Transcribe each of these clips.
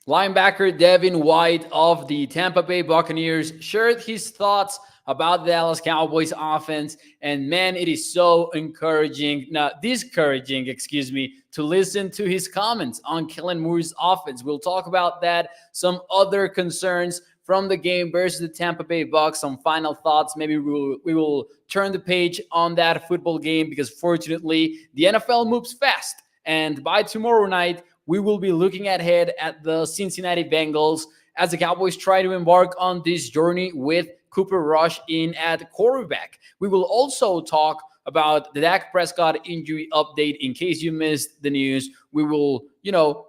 Linebacker Devin White of the Tampa Bay Buccaneers shared his thoughts about the Dallas Cowboys offense. And man, it is so encouraging, not discouraging, excuse me, to listen to his comments on Kellen Moore's offense. We'll talk about that, some other concerns from the game versus the Tampa Bay Bucs, some final thoughts. Maybe we will turn the page on that football game because fortunately the NFL moves fast. And by tomorrow night, we will be looking ahead at the Cincinnati Bengals as the Cowboys try to embark on this journey with Cooper Rush in at quarterback. We will also talk about the Dak Prescott injury update in case you missed the news. We will,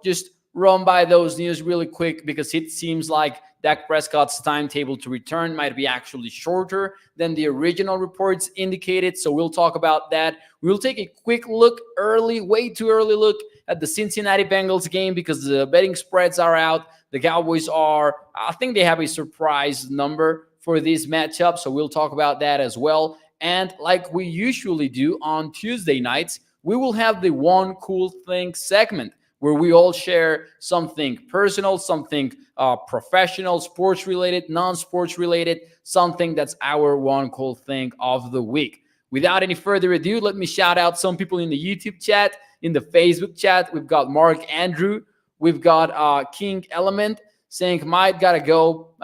just run by those news really quick because it seems like Dak Prescott's timetable to return might be actually shorter than the original reports indicated. So we'll talk about that. We'll take a quick look way too early look at the Cincinnati Bengals game because the betting spreads are out. The Cowboys I think they have a surprise number for this matchup. So we'll talk about that as well. And like we usually do on Tuesday nights, we will have the One Cool Thing segment where we all share something personal, something professional, sports related, non-sports related, something that's our one cool thing of the week. Without any further ado, let me shout out some people in the YouTube chat, in the Facebook chat. We've got Mark Andrew. We've got King Element saying, might gotta go.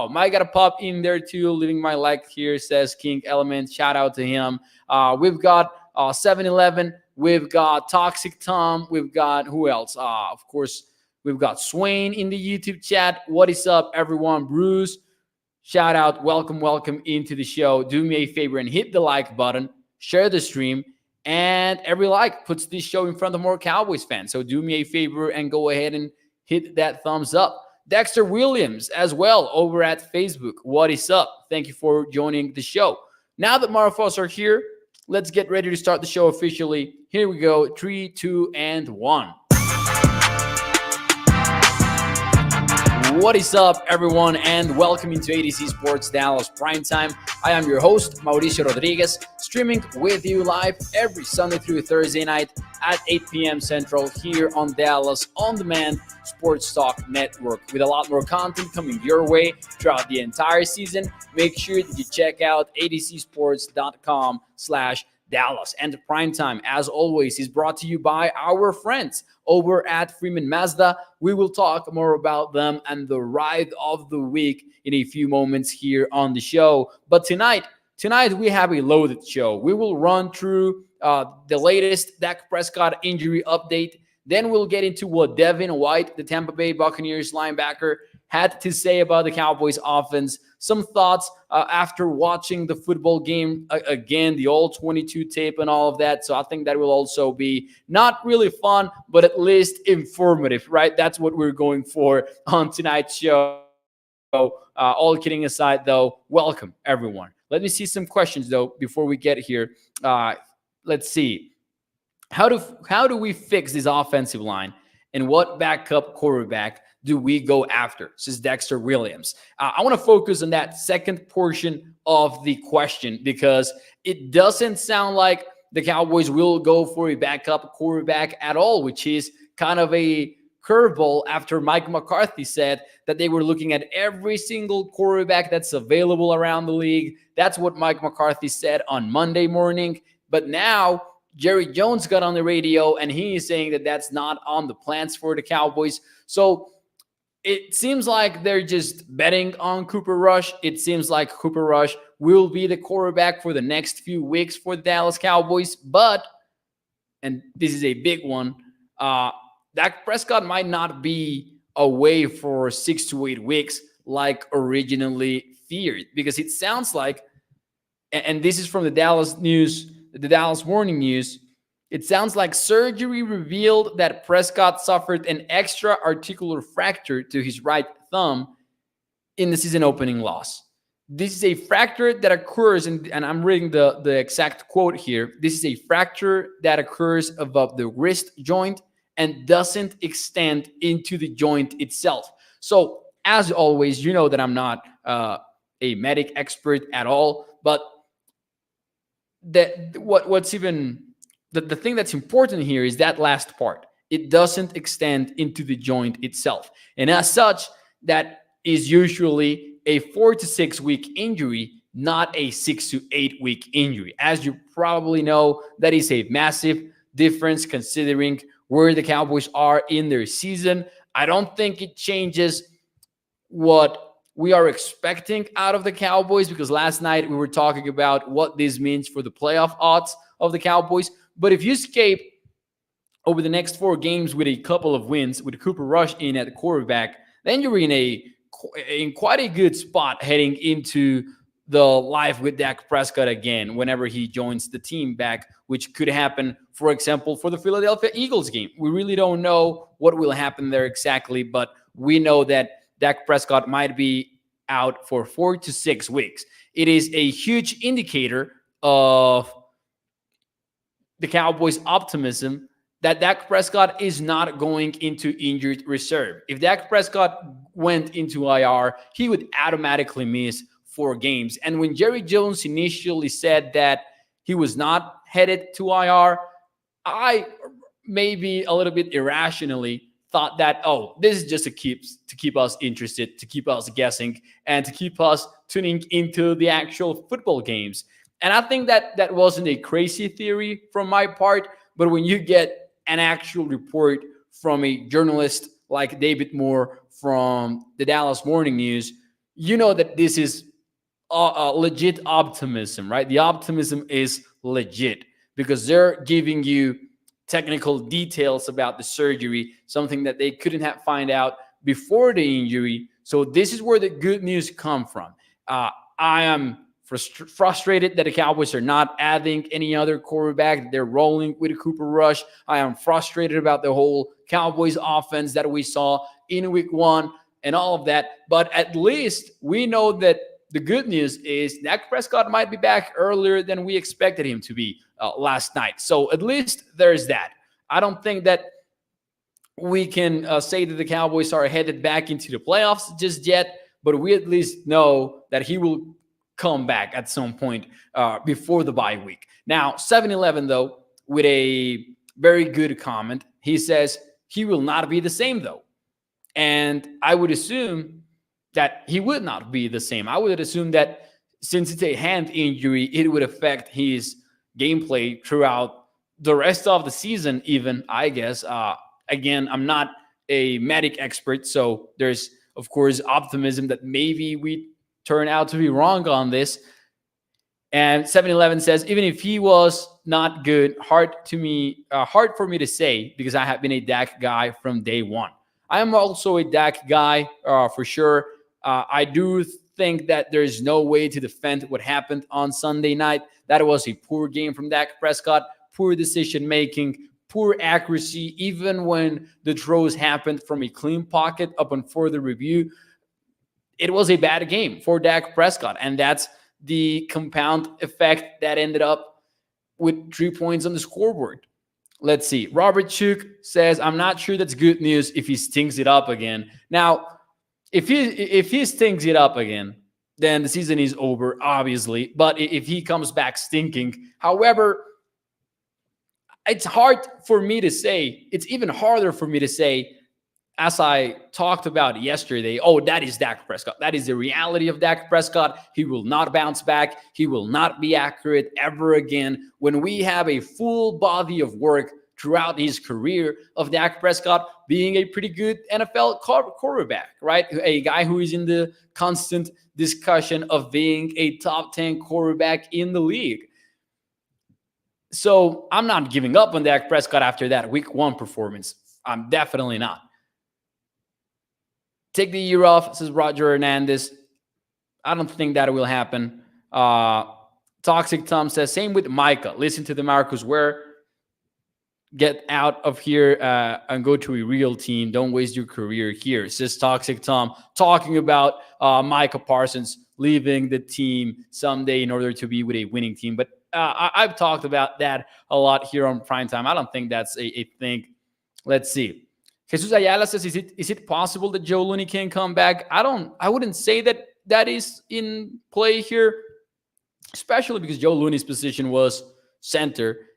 Might gotta pop in there too. Leaving my like here, says King Element. Shout out to him. We've got 7-Eleven. We've got Toxic Tom. We've got who else? Of course, we've got Swain in the YouTube chat. What is up, everyone? Bruce, shout out. Welcome into the show. Do me a favor and hit the like button. Share the stream. And every like puts this show in front of more Cowboys fans. So do me a favor and go ahead and hit that thumbs up. Dexter Williams as well over at Facebook. What is up? Thank you for joining the show. Now that Marfos are here, let's get ready to start the show officially. Here we go. 3, 2, and 1. What is up, everyone, and welcome into ADC Sports Dallas Primetime. I am your host, Mauricio Rodriguez, streaming with you live every Sunday through Thursday night at 8 p.m. Central here on Dallas On Demand Sports Talk Network with a lot more content coming your way throughout the entire season. Make sure that you check out adcsports.com/Dallas. And Primetime, as always, is brought to you by our friends over at Freeman Mazda. We will talk more about them and the ride of the week in a few moments here on the show. But tonight we have a loaded show. We will run through the latest Dak Prescott injury update. Then we'll get into what Devin White, the Tampa Bay Buccaneers linebacker, had to say about the Cowboys offense. Some thoughts after watching the football game again, the all 22 tape and all of that. So I think that will also be not really fun, but at least informative, right? That's what we're going for on tonight's show. All kidding aside, though, welcome, everyone. Let me see some questions, though, before we get here. Let's see. How do we fix this offensive line, and what backup quarterback do we go after? Says Dexter Williams. I want to focus on that second portion of the question because it doesn't sound like the Cowboys will go for a backup quarterback at all, which is kind of a curveball after Mike McCarthy said that they were looking at every single quarterback that's available around the league. That's what Mike McCarthy said on Monday morning. But now Jerry Jones got on the radio and he is saying that that's not on the plans for the Cowboys. So it seems like they're just betting on Cooper Rush. It seems like Cooper Rush will be the quarterback for the next few weeks for the Dallas Cowboys. But, and this is a big one, Dak Prescott might not be away for 6 to 8 weeks like originally feared. Because it sounds like, and this is from the Dallas News, the Dallas Morning News, it sounds like surgery revealed that Prescott suffered an extra articular fracture to his right thumb in the season opening loss. This is a fracture that occurs, and I'm reading the exact quote here. This is a fracture that occurs above the wrist joint and doesn't extend into the joint itself. So, as always, you know that I'm not a medic expert at all, but what's even the thing that's important here is that last part. it doesn't extend into the joint itself. And as such, that is usually a 4 to 6 week injury, not a 6 to 8 week injury. As you probably know, that is a massive difference considering where the Cowboys are in their season. I don't think it changes what we are expecting out of the Cowboys, because last night we were talking about what this means for the playoff odds of the Cowboys. But if you escape over the next 4 games with a couple of wins, with Cooper Rush in at the quarterback, then you're in quite a good spot heading into the life with Dak Prescott again whenever he joins the team back, which could happen, for example, for the Philadelphia Eagles game. We really don't know what will happen there exactly, but we know that Dak Prescott might be out for 4 to 6 weeks. It is a huge indicator of the Cowboys' optimism that Dak Prescott is not going into injured reserve. If Dak Prescott went into IR, he would automatically miss 4 games. And when Jerry Jones initially said that he was not headed to IR, I maybe a little bit irrationally thought that, oh, this is just to keep us interested, to keep us guessing, and to keep us tuning into the actual football games. And I think that wasn't a crazy theory from my part, but when you get an actual report from a journalist like David Moore from the Dallas Morning News, you know that this is legit optimism, right? The optimism is legit because they're giving you technical details about the surgery, something that they couldn't have find out before the injury. So this is where the good news come from. I am frustrated that the Cowboys are not adding any other quarterback. They're rolling with Cooper Rush. I am frustrated about the whole Cowboys offense that we saw in week 1 and all of that. But at least we know that the good news is Dak Prescott might be back earlier than we expected him to be last night. So at least there's that. I don't think that we can say that the Cowboys are headed back into the playoffs just yet, but we at least know that he will come back at some point before the bye week. Now, 7-Eleven, though, with a very good comment, he says he will not be the same, though. And I would assume that he would not be the same. I would assume that since it's a hand injury, it would affect his gameplay throughout the rest of the season, even, I guess. Again, I'm not a medic expert, so there's, of course, optimism that maybe we turn out to be wrong on this. And 7-Eleven says, even if he was not good, hard for me to say because I have been a Dak guy from day one. I am also a Dak guy for sure. I do think that there's no way to defend what happened on Sunday night. That was a poor game from Dak Prescott, poor decision making, poor accuracy, even when the throws happened from a clean pocket upon further review. It was a bad game for Dak Prescott, and that's the compound effect that ended up with 3 points on the scoreboard. Let's see. Robert Chuk says, I'm not sure that's good news if he stings it up again. Now, if he stings it up again, then the season is over, obviously. But if he comes back stinking, however, it's hard for me to say. It's even harder for me to say, as I talked about yesterday, oh, that is Dak Prescott. That is the reality of Dak Prescott. He will not bounce back. He will not be accurate ever again. When we have a full body of work throughout his career of Dak Prescott being a pretty good NFL quarterback, right? A guy who is in the constant discussion of being a top 10 quarterback in the league. So I'm not giving up on Dak Prescott after that week 1 performance. I'm definitely not. Take the year off, says Roger Hernandez. I don't think that will happen. Toxic Tom says, same with Micah. Listen to the Marcus Ware. Get out of here and go to a real team. Don't waste your career here, says Toxic Tom, talking about Micah Parsons leaving the team someday in order to be with a winning team. But I've talked about that a lot here on Primetime. I don't think that's a thing. Let's see. Jesus Ayala says, is it possible that Joe Looney can come back? I wouldn't say that is in play here, especially because Joe Looney's position was center.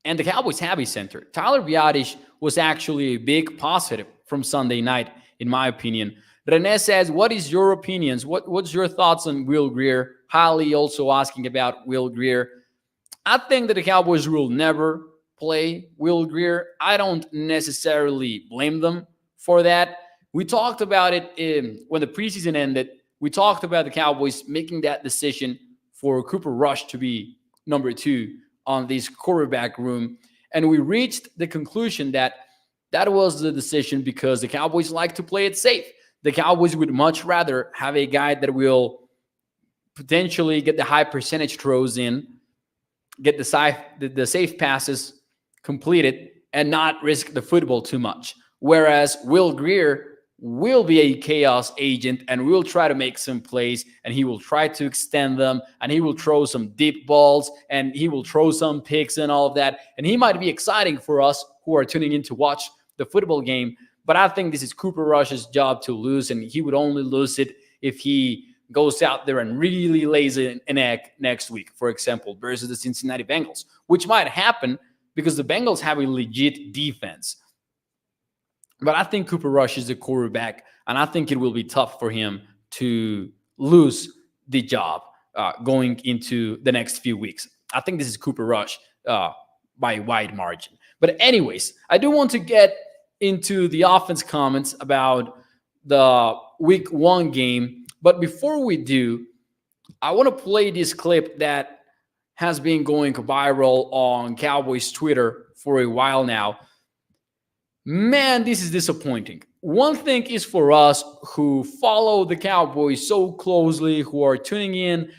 and the Cowboys have a center. Tyler Biadasz was actually a big positive from Sunday night, in my opinion. Rene says, what is your opinions? What's your thoughts on Will Grier? Holly also asking about Will Grier. I think that the Cowboys will never play Will Grier. I don't necessarily blame them for that. We talked about it when the preseason ended. We talked about the Cowboys making that decision for Cooper Rush to be number 2 on this quarterback room. And we reached the conclusion that that was the decision because the Cowboys like to play it safe. The Cowboys would much rather have a guy that will potentially get the high percentage throws in, get the safe passes completed, and not risk the football too much. Whereas Will Grier will be a chaos agent and will try to make some plays, and he will try to extend them, and he will throw some deep balls, and he will throw some picks and all of that. And he might be exciting for us who are tuning in to watch the football game. But I think this is Cooper Rush's job to lose, and he would only lose it if he goes out there and really lays an egg next week, for example, versus the Cincinnati Bengals, which might happen because the Bengals have a legit defense. But I think Cooper Rush is the quarterback, and I think it will be tough for him to lose the job going into the next few weeks. I think this is Cooper Rush by a wide margin. But anyways, I do want to get into the offense comments about the week 1 game. But before we do, I want to play this clip that has been going viral on Cowboys Twitter for a while now. Man, this is disappointing. One thing is for us who follow the Cowboys so closely, who are tuning in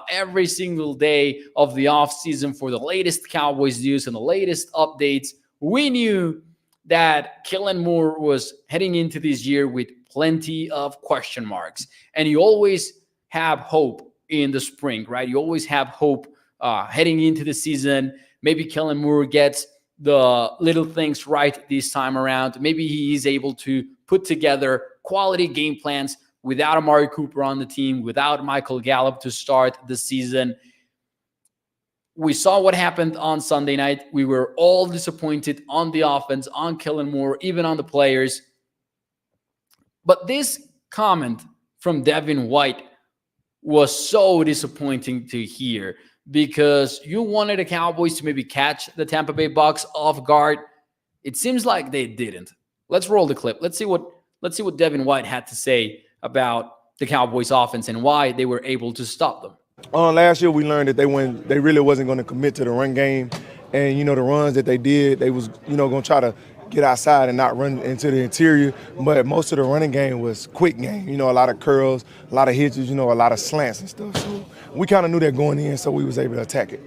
every single day of the offseason for the latest Cowboys news and the latest updates. We knew that Kellen Moore was heading into this year with plenty of question marks. And you always have hope in the spring, right? You always have hope heading into the season. Maybe Kellen Moore gets the little things right this time around. Maybe he is able to put together quality game plans without Amari Cooper on the team, without Michael Gallup to start the season. We saw what happened on Sunday night. We were all disappointed on the offense, on Kellen Moore, even on the players. But this comment from Devin White was so disappointing to hear because you wanted the Cowboys to maybe catch the Tampa Bay Bucs off guard. It seems like they didn't. Let's roll the clip. Let's see what Devin White had to say about the Cowboys offense and why they were able to stop them. Last year we learned that they really wasn't going to commit to the run game, and the runs that they did, they was going to try to get outside and not run into the interior. But most of the running game was quick game. A lot of curls, a lot of hitches, a lot of slants and stuff. So we kind of knew that going in, so we was able to attack it.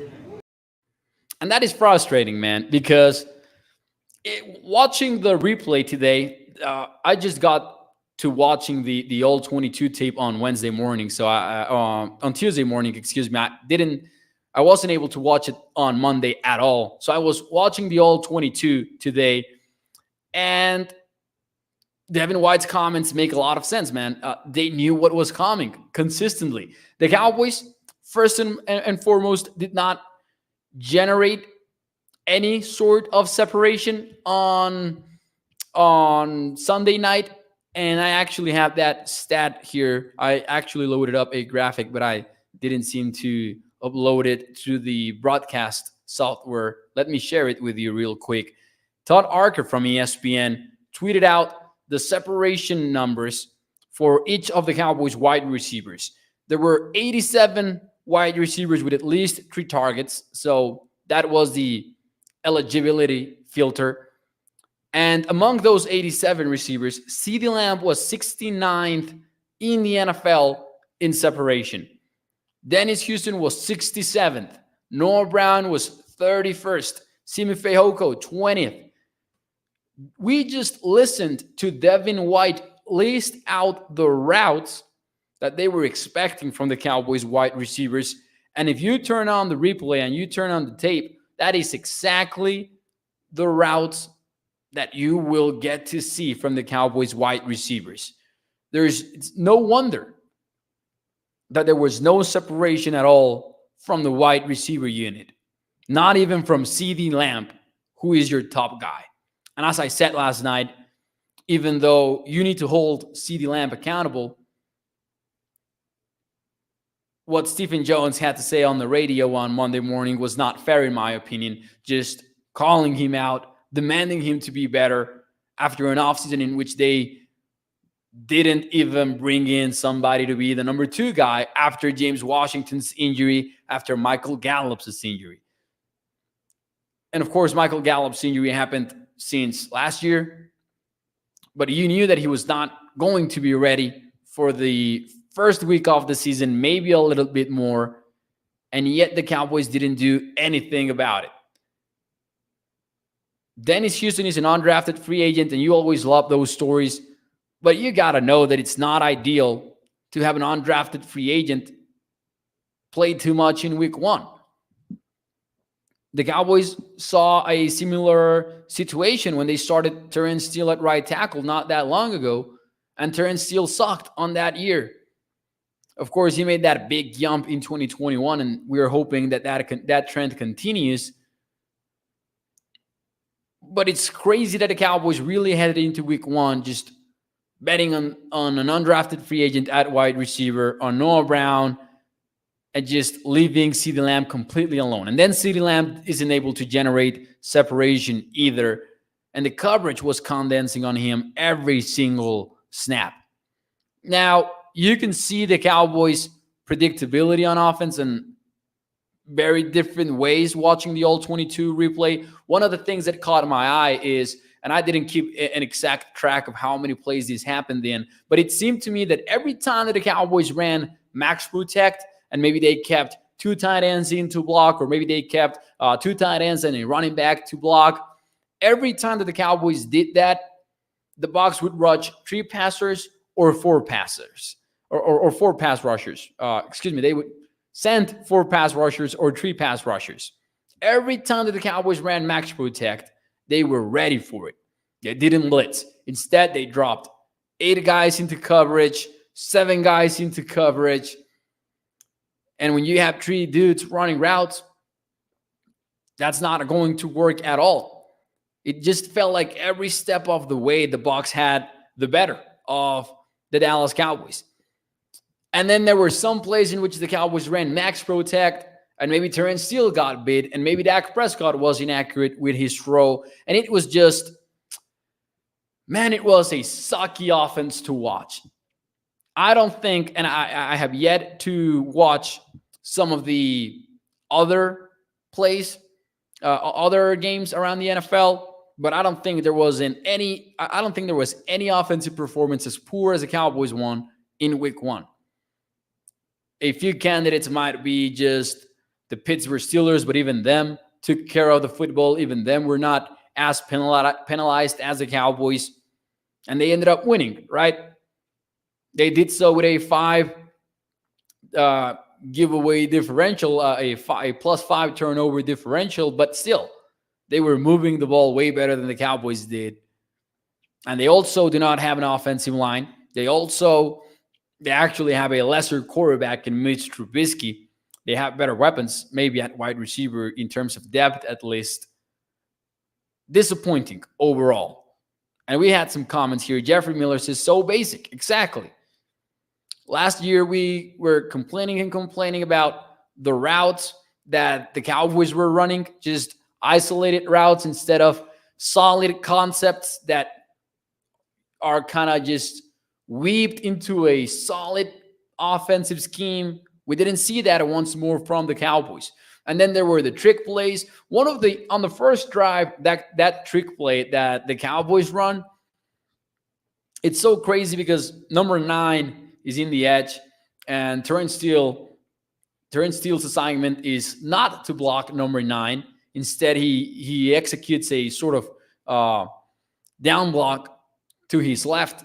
And that is frustrating, man, because watching the replay today, I just got to watching the old 22 tape on Wednesday morning. So on Tuesday morning, excuse me, I wasn't able to watch it on Monday at all. So I was watching the old 22 today, and Devin White's comments make a lot of sense, man. They knew what was coming consistently. The Cowboys, first and foremost, did not generate any sort of separation on Sunday night. And I actually have that stat here. I actually loaded up a graphic, but I didn't seem to upload it to the broadcast software. Let me share it with you real quick. Todd Archer from ESPN tweeted out the separation numbers for each of the Cowboys wide receivers. There were 87 wide receivers with at least 3 targets. So that was the eligibility filter. And among those 87 receivers, CeeDee Lamb was 69th in the NFL in separation. Dennis Houston was 67th. Noah Brown was 31st. Simi Fehoko, 20th. We just listened to Devin White list out the routes that they were expecting from the Cowboys wide receivers. And if you turn on the replay and you turn on the tape, that is exactly the routes that you will get to see from the Cowboys wide receivers. It's no wonder that there was no separation at all from the wide receiver unit. not even from CeeDee Lamb, who is your top guy. And as I said last night, even though you need to hold CeeDee Lamb accountable, what Stephen Jones had to say on the radio on Monday morning was not fair, in my opinion. Just calling him out, demanding him to be better after an offseason in which they didn't even bring in somebody to be the number 2 guy after James Washington's injury, after Michael Gallup's injury. And of course, Michael Gallup's injury happened since last year, but you knew that he was not going to be ready for the first week of the season, maybe a little bit more, and yet the Cowboys didn't do anything about it. Dennis Houston is an undrafted free agent, and you always love those stories, but you got to know that it's not ideal to have an undrafted free agent play too much in week 1. The Cowboys saw a similar situation when they started Terrence Steele at right tackle not that long ago, and Terrence Steele sucked on that year. Of course, he made that big jump in 2021, and we're hoping that trend continues. But it's crazy that the Cowboys really headed into week 1 just betting on an undrafted free agent at wide receiver, on Noah Brown, and just leaving CeeDee Lamb completely alone. And then CeeDee Lamb isn't able to generate separation either. And the coverage was condensing on him every single snap. Now, you can see the Cowboys' predictability on offense in very different ways watching the All-22 replay. One of the things that caught my eye is, and I didn't keep an exact track of how many plays this happened in, but it seemed to me that every time that the Cowboys ran max protect, and maybe they kept 2 tight ends in to block, or maybe they kept 2 tight ends and a running back to block, every time that the Cowboys did that, the Bucs would rush 3 passers or 4 passers, or 4 pass rushers. They would send 4 pass rushers or 3 pass rushers. Every time that the Cowboys ran max protect, they were ready for it. They didn't blitz. Instead, they dropped 8 guys into coverage, 7 guys into coverage. And when you have 3 dudes running routes, that's not going to work at all. It just felt like every step of the way, the Bucs had the better of the Dallas Cowboys. And then there were some plays in which the Cowboys ran max protect, and maybe Terrence Steele got bit, and maybe Dak Prescott was inaccurate with his throw. And it was just, man, it was a sucky offense to watch. I don't think, and I have yet to watch some of the other plays, other games around the NFL, but I don't think there was any offensive performance as poor as the Cowboys one in week 1. A few candidates might be just the Pittsburgh Steelers, but even them took care of the football. Even them were not as penalized as the Cowboys, and they ended up winning, right? They did so with a 5 giveaway differential, a +5 turnover differential, but still, they were moving the ball way better than the Cowboys did. And they also do not have an offensive line. They actually have a lesser quarterback in Mitch Trubisky. They have better weapons, maybe at wide receiver in terms of depth at least. Disappointing overall. And we had some comments here. Jeffrey Miller says, so basic. Exactly. Last year, we were complaining about the routes that the Cowboys were running, just isolated routes instead of solid concepts that are kind of just weaved into a solid offensive scheme. We didn't see that once more from the Cowboys. And then there were the trick plays. On the first drive, that trick play that the Cowboys run, it's so crazy because number 9 is in the edge, and Terrence Steele's assignment is not to block number 9. Instead, he executes a sort of down block to his left.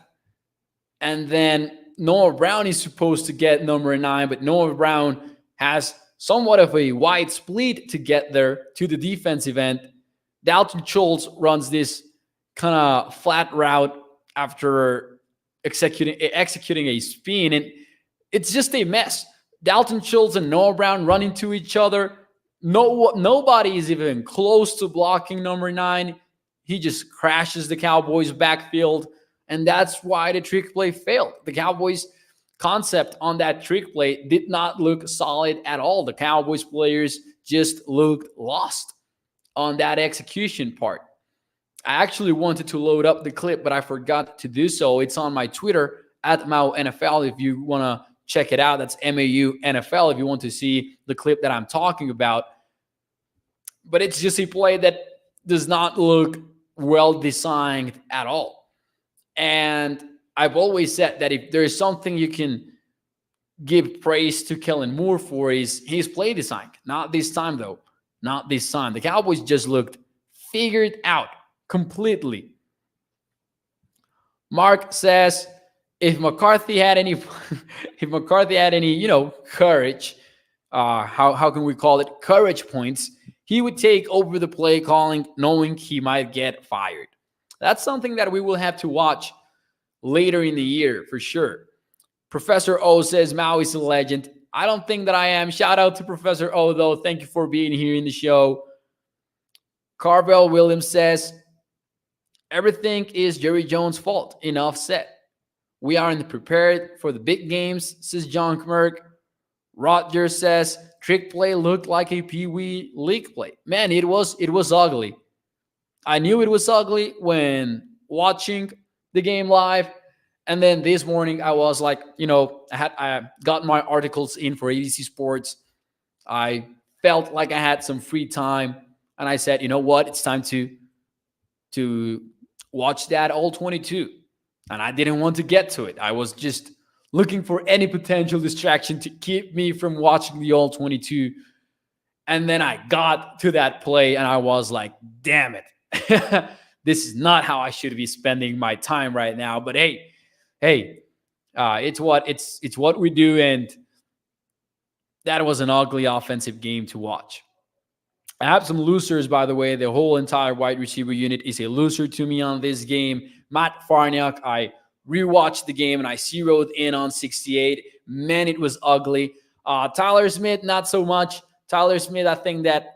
And then Noah Brown is supposed to get number 9, but Noah Brown has somewhat of a wide split to get there to the defensive end. Dalton Schultz runs this kind of flat route after executing a spin, and it's just a mess. Dalton Schultz and Noah Brown run into each other. Nobody is even close to blocking number 9. He just crashes the Cowboys backfield, and that's why the trick play failed. The Cowboys concept on that trick play did not look solid at all. The Cowboys players just looked lost on that execution part. I actually wanted to load up the clip, but I forgot to do so. It's on my Twitter at Mau NFL. If you want to check it out, that's MAU NFL. If you want to see the clip that I'm talking about, but it's just a play that does not look well designed at all. And I've always said that if there's something you can give praise to Kellen Moore for is his play design. Not this time, though. Not this time. The Cowboys just looked figured out completely. Mark says, if McCarthy had any, courage, how can we call it? Courage points, he would take over the play calling, knowing he might get fired. That's something that we will have to watch later in the year for sure. Professor O says Mau is a legend. I don't think that I am. Shout out to Professor O, though. Thank you for being here in the show. Carvel Williams says, everything is Jerry Jones' fault. Enough said. We aren't prepared for the big games, says John Kmerk. Roger says, trick play looked like a Pee Wee league play. Man, it was ugly. I knew it was ugly when watching the game live. And then this morning, I was like, I got my articles in for ABC Sports. I felt like I had some free time. And I said, you know what? It's time to watch that all 22. And I didn't want to get to it. I was just looking for any potential distraction to keep me from watching the all 22. And then I got to that play and I was like, damn it. This is not how I should be spending my time right now. But hey, it's what we do. And that was an ugly offensive game to watch. I have some losers, by the way. The whole entire wide receiver unit is a loser to me on this game. Matt Farniok, I rewatched the game and I zeroed in on 68. Man, it was ugly. Tyler Smith, not so much. Tyler Smith, I think that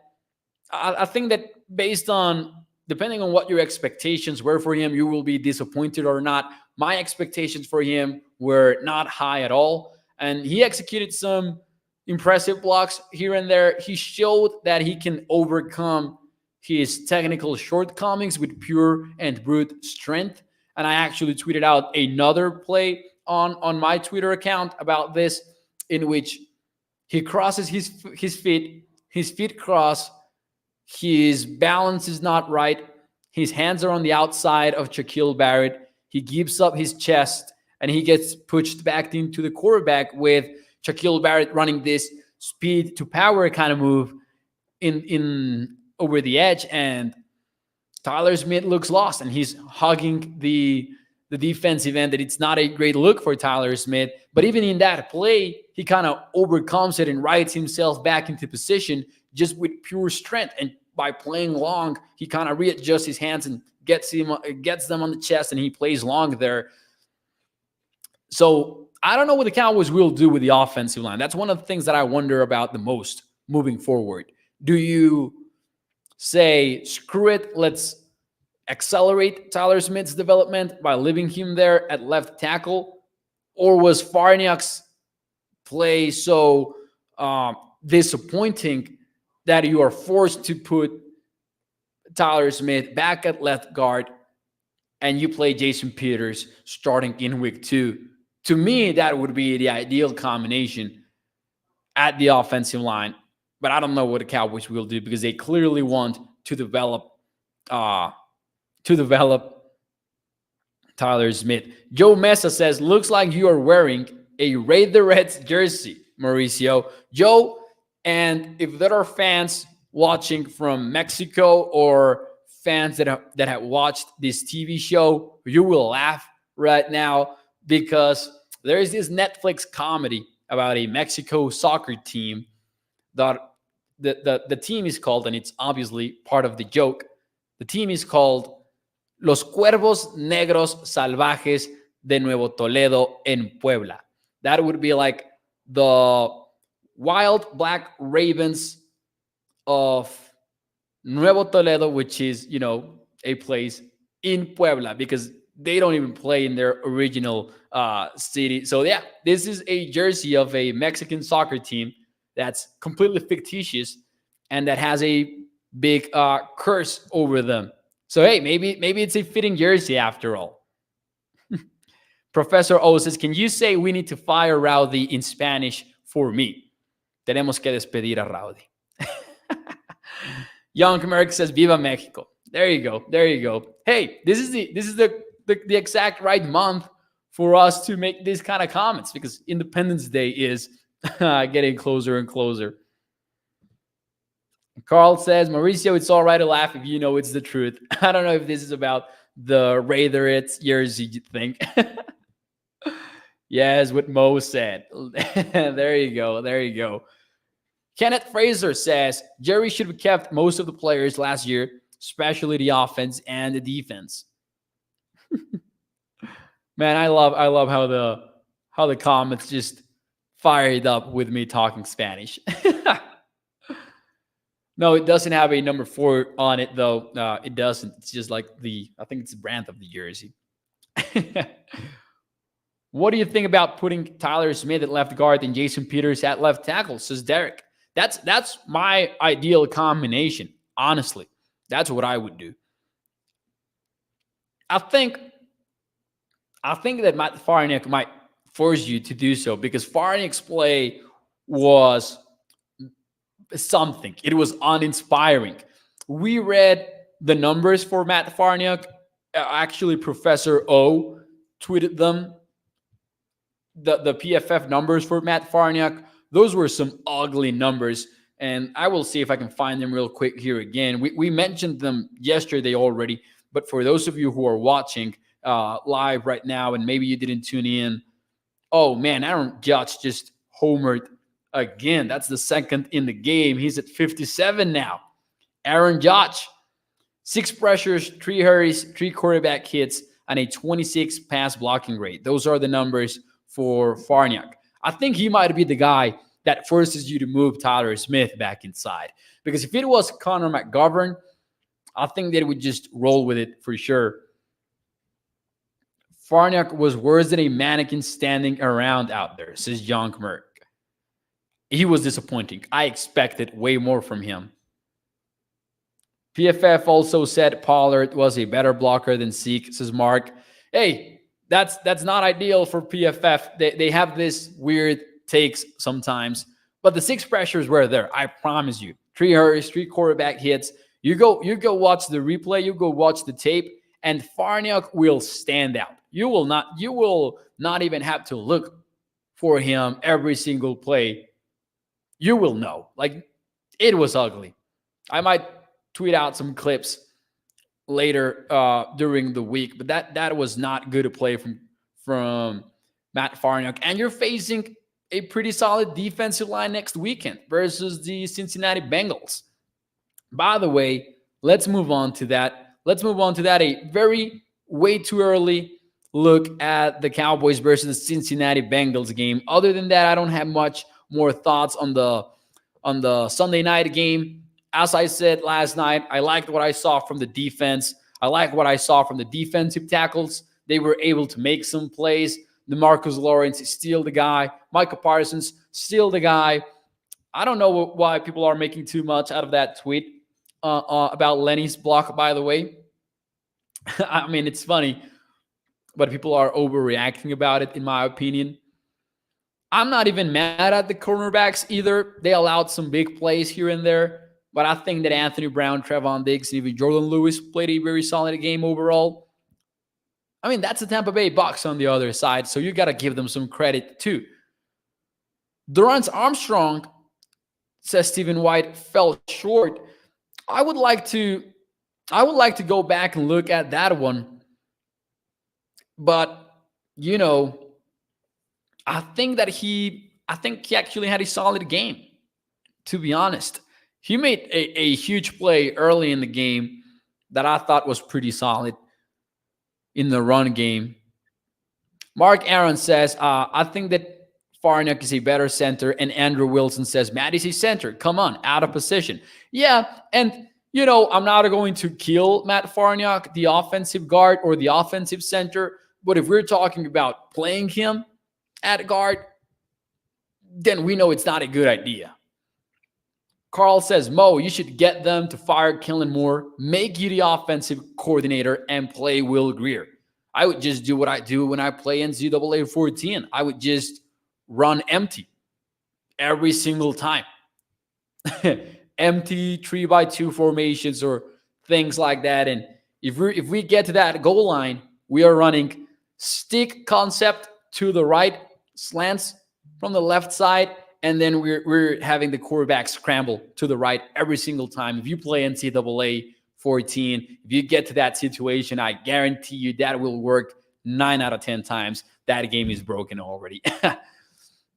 based on, depending on what your expectations were for him, you will be disappointed or not. My expectations for him were not high at all. And he executed some impressive blocks here and there. He showed that he can overcome his technical shortcomings with pure and brute strength. And I actually tweeted out another play on my Twitter account about this, in which he crosses his feet cross, his balance is not right, his hands are on the outside of Shaquille Barrett, he gives up his chest, and he gets pushed back into the quarterback with Shaquille Barrett running this speed to power kind of move in over the edge, and Tyler Smith looks lost, and he's hugging the defensive end. That it's not a great look for Tyler Smith, but even in that play, he kind of overcomes it and rides himself back into position just with pure strength. And by playing long, he kind of readjusts his hands and gets them on the chest, and he plays long there. So I don't know what the Cowboys will do with the offensive line. That's one of the things that I wonder about the most moving forward. Do you say, screw it, let's accelerate Tyler Smith's development by leaving him there at left tackle? Or was Farniok's play so disappointing that you are forced to put Tyler Smith back at left guard and you play Jason Peters starting in week 2? To me, that would be the ideal combination at the offensive line. But I don't know what the Cowboys will do, because they clearly want to develop Tyler Smith. Joe Mesa says, looks like you are wearing a Raid the Reds jersey, Mauricio. Joe, and if there are fans watching from Mexico or fans that have watched this TV show, you will laugh right now, because there is this Netflix comedy about a Mexico soccer team that the team is called, and it's obviously part of the joke, the team is called Los Cuervos Negros Salvajes de Nuevo Toledo en Puebla. That would be like the Wild Black Ravens of Nuevo Toledo, which is, a place in Puebla, because they don't even play in their original city. So, yeah, this is a jersey of a Mexican soccer team that's completely fictitious and that has a big curse over them. So, hey, maybe it's a fitting jersey after all. Professor O says, can you say we need to fire Rowdy in Spanish for me? Tenemos que despedir a Rowdy. Young Merrick says, Viva Mexico. There you go. There you go. Hey, this is the exact right month for us to make these kind of comments, because Independence Day is getting closer and closer. Carl says, Mauricio, it's all right to laugh if you know it's the truth. I don't know if this is about the Raider it's jersey thing. Yes, what Mo said. There you go. There you go. Kenneth Fraser says Jerry should have kept most of the players last year, especially the offense and the defense. Man, I love how the comments just fired up with me talking Spanish. No, it doesn't have a number 4 on it though. It doesn't. It's just like I think it's the brand of the jersey. What do you think about putting Tyler Smith at left guard and Jason Peters at left tackle? Says Derek. That's my ideal combination. Honestly, that's what I would do. I think that Matt Farniok might force you to do so, because Farniok's play was something. It was uninspiring. We read the numbers for Matt Farniok. Actually, Professor O tweeted them. The PFF numbers for Matt Farniok. Those were some ugly numbers, and I will see if I can find them real quick here again. We mentioned them yesterday already, but for those of you who are watching live right now and maybe you didn't tune in, oh man, Aaron Judge just homered again. That's the second in the game. He's at 57 now. Aaron Judge, 6 pressures, 3 hurries, 3 quarterback hits, and a 26 pass blocking rate. Those are the numbers for Farniok. I think he might be the guy that forces you to move Tyler Smith back inside. Because if it was Connor McGovern, I think they would just roll with it for sure. Farniok was worse than a mannequin standing around out there, says John Merck. He was disappointing. I expected way more from him. PFF also said Pollard was a better blocker than Zeke, says Mark. Hey, that's not ideal for PFF. They have this weird takes sometimes, but the 6 pressures were there. I promise you. 3 hurries, 3 quarterback hits. You go watch the replay. You go watch the tape, and Farniok will stand out. You will not even have to look for him every single play. You will know. Like, it was ugly. I might tweet out some clips later during the week, but that was not good to play from Matt Farniok. And you're facing a pretty solid defensive line next weekend versus the Cincinnati Bengals. By the way, let's move on to that. A very way too early look at the Cowboys versus the Cincinnati Bengals game. Other than that, I don't have much more thoughts on the Sunday night game. As I said last night, I liked what I saw from the defense. I like what I saw from the defensive tackles. They were able to make some plays. DeMarcus Lawrence is still the guy. Micah Parsons, still the guy. I don't know why people are making too much out of that tweet about Lenny's block, by the way. I mean, it's funny, but people are overreacting about it, in my opinion. I'm not even mad at the cornerbacks either. They allowed some big plays here and there. But I think that Anthony Brown, Trevon Diggs, and even Jordan Lewis played a very solid game overall. I mean, that's the Tampa Bay Bucs on the other side, so you got to give them some credit too. Durance Armstrong, says Stephen White, fell short. I would like to go back and look at that one. But, I think he actually had a solid game, to be honest. He made a huge play early in the game that I thought was pretty solid in the run game. Mark Aaron says, I think that Farniok is a better center, and Andrew Wilson says, Matt is a center. Come on, out of position. Yeah, and I'm not going to kill Matt Farniok, the offensive guard or the offensive center, but if we're talking about playing him at guard, then we know it's not a good idea. Carl says, Mo, you should get them to fire Kellen Moore, make you the offensive coordinator, and play Will Grier. I would just do what I do when I play NCAA 14. I would just run empty every single time. Empty 3x2 formations or things like that. And if we get to that goal line, we are running stick concept to the right, slants from the left side, and then we're having the quarterback scramble to the right every single time. If you play NCAA 14, if you get to that situation, I guarantee you that will work 9 out of 10 times. That game is broken already.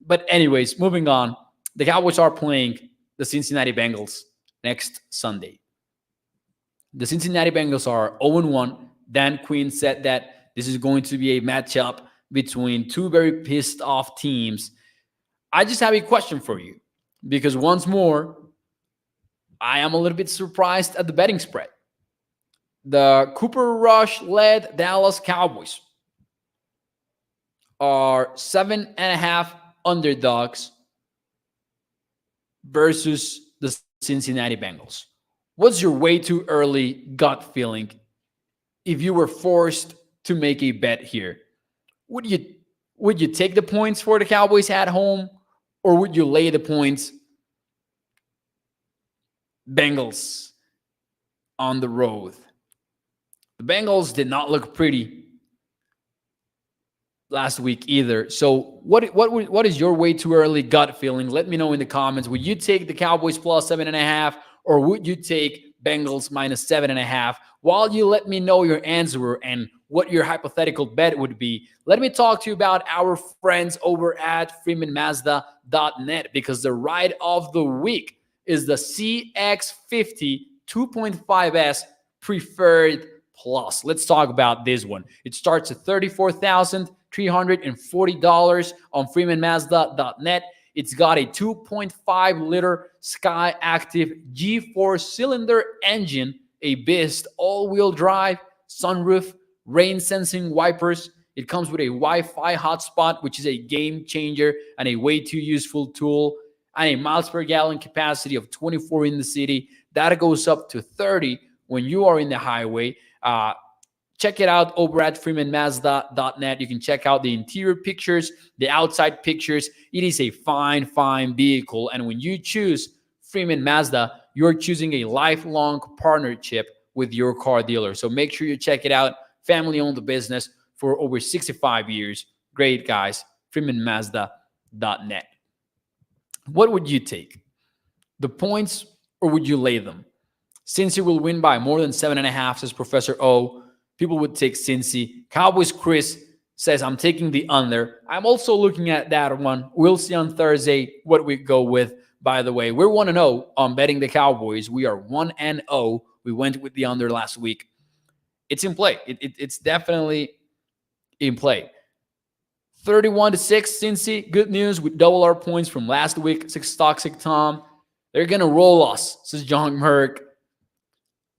But anyways, moving on. The Cowboys are playing the Cincinnati Bengals next Sunday. The Cincinnati Bengals are 0-1. Dan Quinn said that this is going to be a matchup between two very pissed off teams. I just have a question for you, because once more, I am a little bit surprised at the betting spread. The Cooper Rush-led Dallas Cowboys are 7.5 underdogs versus the Cincinnati Bengals. What's your way too early gut feeling if you were forced to make a bet here? Would you take the points for the Cowboys at home, or would you lay the points Bengals on the road? The Bengals did not look pretty last week either. So what is your way too early gut feeling? Let me know in the comments. Would you take the Cowboys plus 7.5, or would you take Bengals minus 7.5? While you let me know your answer and what your hypothetical bet would be, let me talk to you about our friends over at freemanmazda.net, because the ride of the week is the CX50 2.5S Preferred Plus. Let's talk about this one. It starts at $34,340 on freemanmazda.net. It's got a 2.5-liter Sky Active G4 cylinder engine, a Beast all-wheel drive, sunroof, rain-sensing wipers. It comes with a Wi-Fi hotspot, which is a game changer and a way too useful tool, and a miles per gallon capacity of 24 in the city. That goes up to 30 when you are in the highway. Check it out over at freemanmazda.net. You can check out the interior pictures, the outside pictures. It is a fine, fine vehicle. And when you choose Freeman Mazda, you're choosing a lifelong partnership with your car dealer. So make sure you check it out. Family-owned business for over 65 years. Great guys. freemanmazda.net. What would you take? The points, or would you lay them? Cincy will win by more than 7.5, says Professor O. People would take Cincy. Cowboys Chris says, I'm taking the under. I'm also looking at that one. We'll see on Thursday what we go with. By the way, we're 1-0 on betting the Cowboys. We are 1-0. We went with the under last week. It's in play. It's definitely in play. 31-6, Cincy. Good news. We double our points from last week. Six Toxic Tom. They're going to roll us, says John Merck.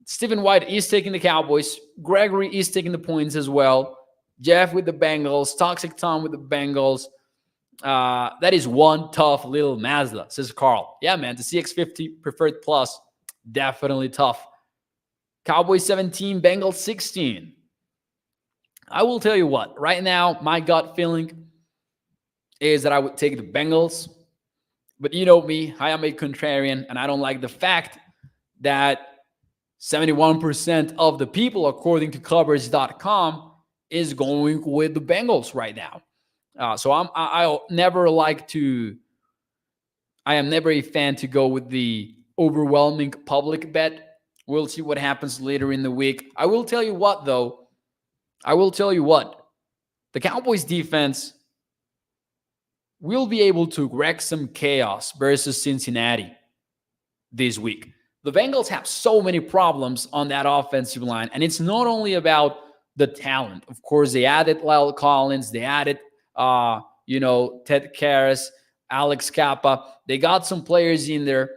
Stephen White is taking the Cowboys. Gregory is taking the points as well. Jeff with the Bengals. Toxic Tom with the Bengals. That is one tough little Mazda, says Carl. Yeah, man, the CX50 Preferred Plus, definitely tough. Cowboys 17, Bengals 16. I will tell you what, right now, my gut feeling is that I would take the Bengals. But you know me, I am a contrarian, and I don't like the fact that 71% of the people, according to Covers.com, is going with the Bengals right now. So I am never a fan to go with the overwhelming public bet. We'll see what happens later in the week. I will tell you what, though. The Cowboys defense will be able to wreak some chaos versus Cincinnati this week. The Bengals have so many problems on that offensive line, and it's not only about the talent. Of course, they added Lyle Collins. They added, Ted Karras, Alex Kappa. They got some players in there.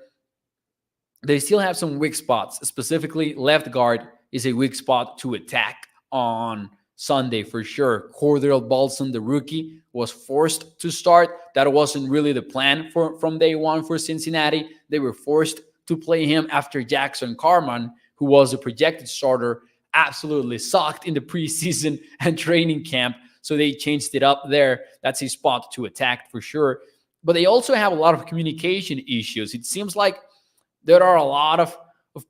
They still have some weak spots. Specifically, left guard is a weak spot to attack on Sunday for sure. Cordell Bolson, the rookie, was forced to start. That wasn't really the plan from day one for Cincinnati. They were forced to play him after Jackson Carman, who was a projected starter, absolutely sucked in the preseason and training camp. So they changed it up there. That's a spot to attack for sure. But they also have a lot of communication issues. It seems like there are a lot of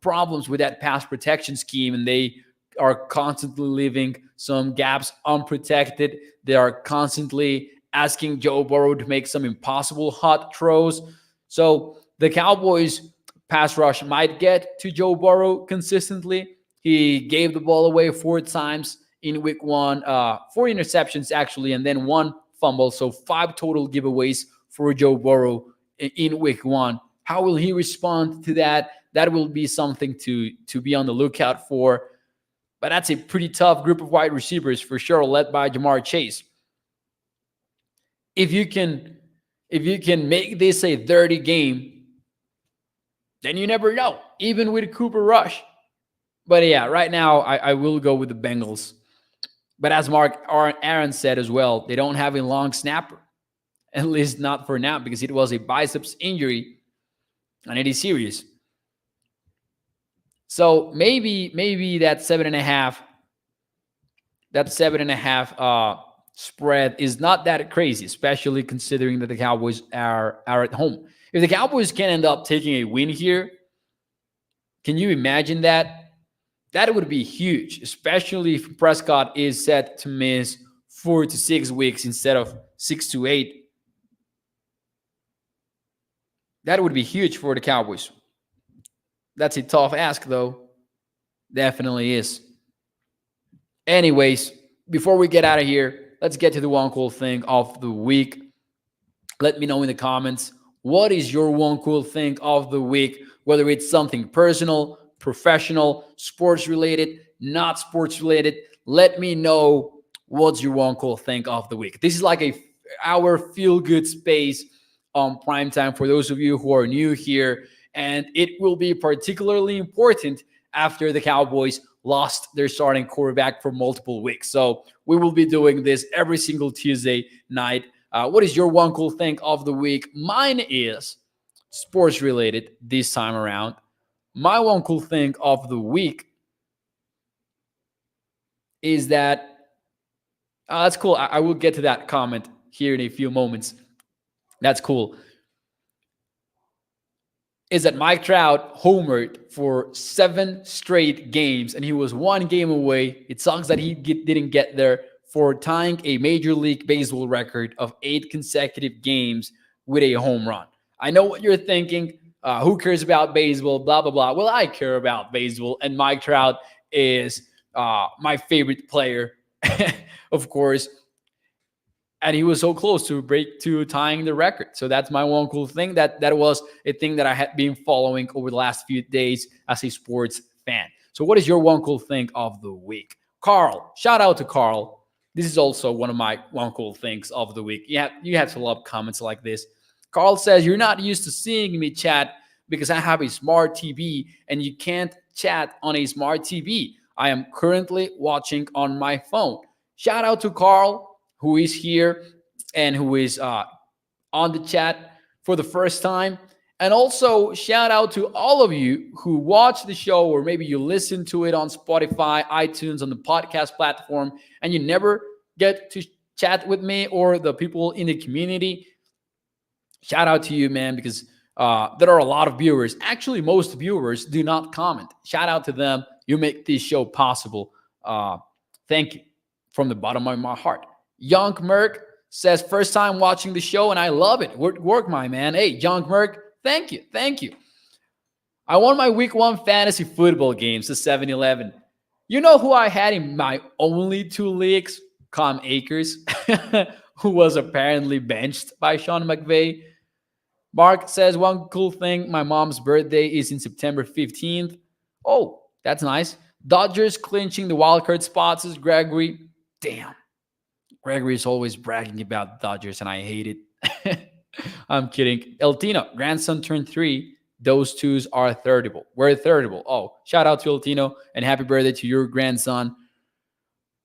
problems with that pass protection scheme, and they are constantly leaving some gaps unprotected. They are constantly asking Joe Burrow to make some impossible hot throws. So the Cowboys pass rush might get to Joe Burrow consistently. He gave the ball away 4 times in week one, 4 interceptions actually, and then 1 fumble. So 5 total giveaways for Joe Burrow in week one. How will he respond to that? That will be something to be on the lookout for. But that's a pretty tough group of wide receivers for sure, led by Jamar Chase. If you can make this a 30 game, then you never know, even with Cooper Rush. But yeah, right now I will go with the Bengals. But as Aaron said as well, they don't have a long snapper, at least not for now, because it was a biceps injury and it is serious. So maybe that 7.5 spread is not that crazy, especially considering that the Cowboys are at home. If the Cowboys can end up taking a win here, can you imagine that? That would be huge, especially if Prescott is set to miss 4 to 6 weeks instead of 6 to 8. That would be huge for the Cowboys. That's a tough ask, though. Definitely is. Anyways, before we get out of here, let's get to the one cool thing of the week. Let me know in the comments, what is your one cool thing of the week? Whether it's something personal, professional, sports related, not sports related. Let me know what's your one cool thing of the week. This is like our feel good space on primetime for those of you who are new here. And it will be particularly important after the Cowboys lost their starting quarterback for multiple weeks. So we will be doing this every single Tuesday night. What is your one cool thing of the week? Mine is sports related this time around. My one cool thing of the week is that that's cool. I will get to that comment here in a few moments. That's cool. Is that Mike Trout homered for 7 straight games, and he was 1 game away. It sucks that he didn't get there for tying a Major League Baseball record of 8 consecutive games with a home run. I know what you're thinking. Who cares about baseball? Blah, blah, blah. Well, I care about baseball, and Mike Trout is my favorite player, of course. And he was so close to tying the record. So that's my one cool thing. That was a thing that I had been following over the last few days as a sports fan. So what is your one cool thing of the week? Carl, shout out to Carl. This is also one of my one cool things of the week. Yeah, you have to love comments like this. Carl says, you're not used to seeing me chat because I have a smart TV and you can't chat on a smart TV. I am currently watching on my phone. Shout out to Carl, who is here and who is on the chat for the first time. And also shout out to all of you who watch the show, or maybe you listen to it on Spotify, iTunes, on the podcast platform, and you never get to chat with me or the people in the community. Shout out to you, man, because there are a lot of viewers. Actually, most viewers do not comment. Shout out to them. You make this show possible. Thank you from the bottom of my heart. Young Merck says, first time watching the show and I love it. Work, my man. Hey, Young Merck, thank you. Thank you. I won my week 1 fantasy football games to 7-11. You know who I had in my only 2 leagues? Cam Akers, who was apparently benched by Sean McVay. Mark says, one cool thing, my mom's birthday is in September 15th. Oh, that's nice. Dodgers clinching the wildcard spots, says Gregory. Damn. Gregory is always bragging about the Dodgers, and I hate it. I'm kidding. Eltino, grandson turned 3. Those twos are thirdable. We're thirdable. Oh, shout out to Eltino and happy birthday to your grandson.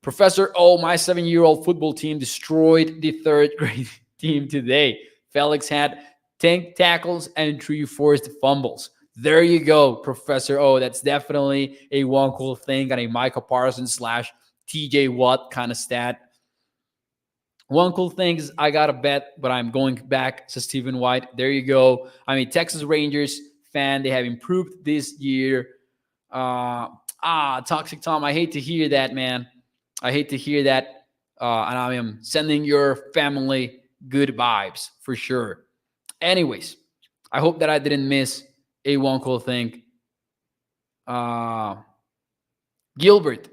Professor O, my 7-year-old football team destroyed the third grade team today. Felix had 10 tackles and 3 forced fumbles. There you go, Professor O. That's definitely a one cool thing and a Micah Parsons slash TJ Watt kind of stat. One cool thing is I got a bet, but I'm going back to Stephen White. There you go. I'm a Texas Rangers fan. They have improved this year. Toxic Tom, I hate to hear that, man. I hate to hear that. And I am sending your family good vibes for sure. Anyways, I hope that I didn't miss a one cool thing. Gilbert,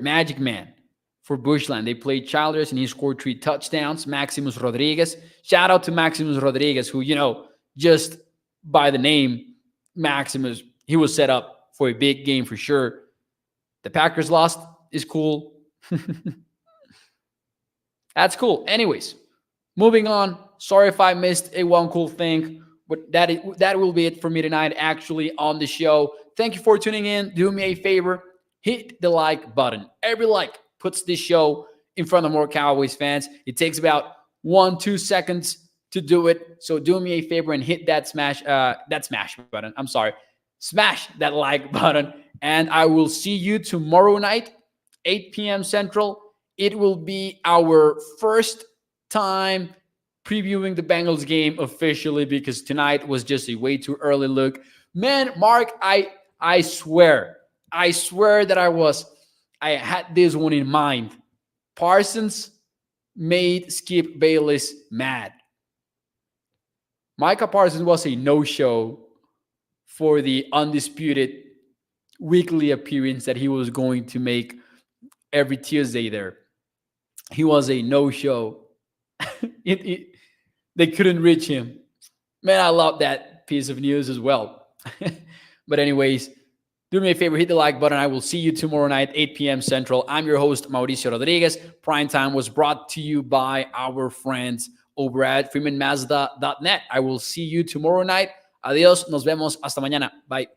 Magic Man for Bushland. They played Childers and he scored 3 touchdowns. Maximus Rodriguez. Shout out to Maximus Rodriguez, who, just by the name Maximus, he was set up for a big game for sure. The Packers lost is cool. That's cool. Anyways, moving on. Sorry if I missed a one cool thing, but that will be it for me tonight actually on the show. Thank you for tuning in. Do me a favor. Hit the like button. Every like puts this show in front of more Cowboys fans. It takes about 1-2 seconds to do it. So do me a favor and hit that smash button. I'm sorry. Smash that like button. And I will see you tomorrow night, 8 p.m. Central. It will be our first time previewing the Bengals game officially because tonight was just a way too early look. Man, Mark, I swear that I had this one in mind. Parsons made Skip Bayless mad. Micah Parsons was a no-show for the undisputed weekly appearance that he was going to make every Tuesday there. He was a no-show. They couldn't reach him. Man, I love that piece of news as well. But anyways, do me a favor, hit the like button. I will see you tomorrow night, 8 p.m. Central. I'm your host, Mauricio Rodriguez. Primetime was brought to you by our friends over at freemanmazda.net. I will see you tomorrow night. Adios, nos vemos, hasta mañana. Bye.